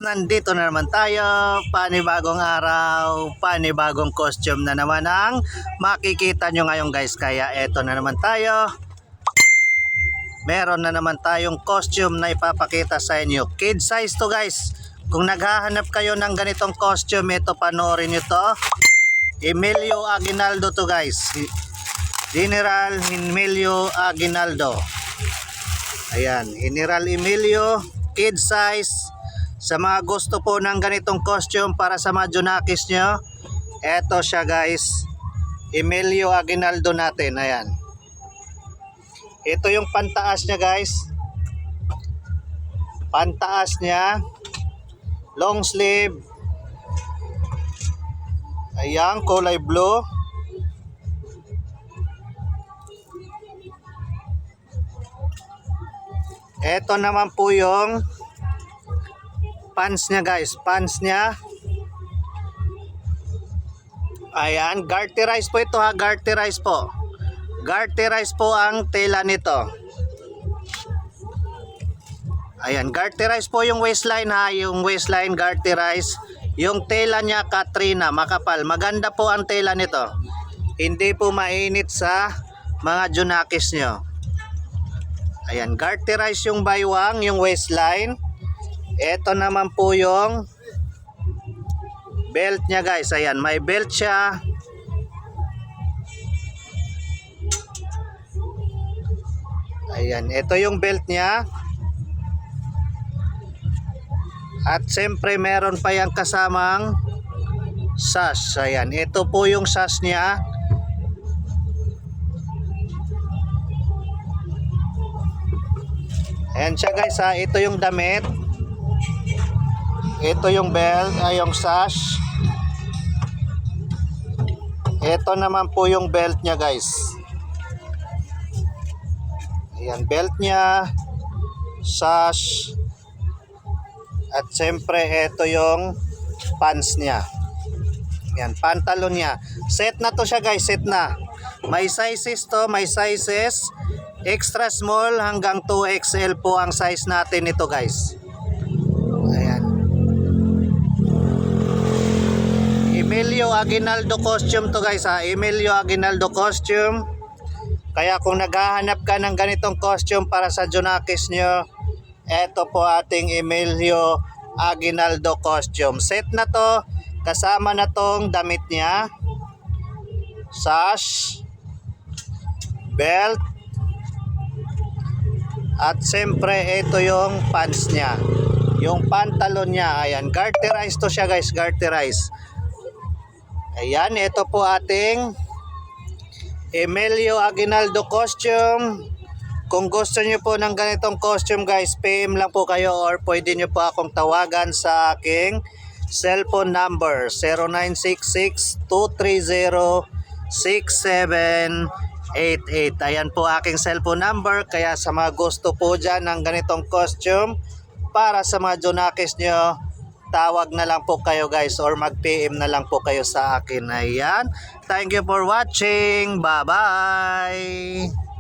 Nandito na naman tayo, panibagong araw, panibagong costume na naman ang makikita nyo ngayon guys. Kaya eto na naman tayo, meron na naman tayong costume na ipapakita sa inyo. Kid size to guys. Kung naghahanap kayo ng ganitong costume, ito panoorin nyo to. Emilio Aguinaldo to guys, General Emilio Aguinaldo. Ayan, General Emilio, kid size. Sa mga gusto po ng ganitong costume para sa mga Junakis nyo, eto siya guys, Emilio Aguinaldo natin. Ayan, ito yung pantaas niya guys, pantaas niya, long sleeve. Ayan, kulay blue. Ito naman po yung pants niya guys, pants niya. Ayan, garterize po ito ha, garterize po. Garterize po ang tela nito. Ayan, garterize po yung waistline ha, yung waistline garterize. Yung tela niya Katrina, makapal. Maganda po ang tela nito. Hindi po mainit sa mga Junakis nyo. Ayan, garterize yung baywang, yung waistline. Ito naman po yung belt niya guys. Ayan, may belt siya. Ayan, ito yung belt niya. At siyempre meron pa yung kasamang sash. Ayan, ito po yung sash niya. Ayan siya guys ha, ito yung damit. Ito yung belt, ay yung sash. Ito naman po yung belt niya guys. Ayan, belt niya, sash. At siyempre ito yung pants niya. Ayan, pantalon niya. Set na to siya guys, set na. May sizes to, may sizes. Extra small hanggang 2XL po ang size natin ito guys. Ayan. Emilio Aguinaldo costume to guys ha, Emilio Aguinaldo costume. Kaya kung naghahanap ka ng ganitong costume para sa Junakis nyo, eto po ating Emilio Aguinaldo costume. Set na to, kasama na tong damit niya, sash, belt, at siyempre ito yung pants niya, yung pantalon niya. Ayan, garterize to siya guys, garterize. Ayan, ito po ating Emilio Aguinaldo costume. Kung gusto nyo po ng ganitong costume guys, PM lang po kayo or pwede nyo po akong tawagan sa aking cellphone number 0966-230-6788. Ayan po aking cellphone number. Kaya sa mga gusto po dyan ng ganitong costume para sa mga Junakis nyo, tawag na lang po kayo guys or mag-PM na lang po kayo sa akin. Ayan, thank you for watching. Bye bye.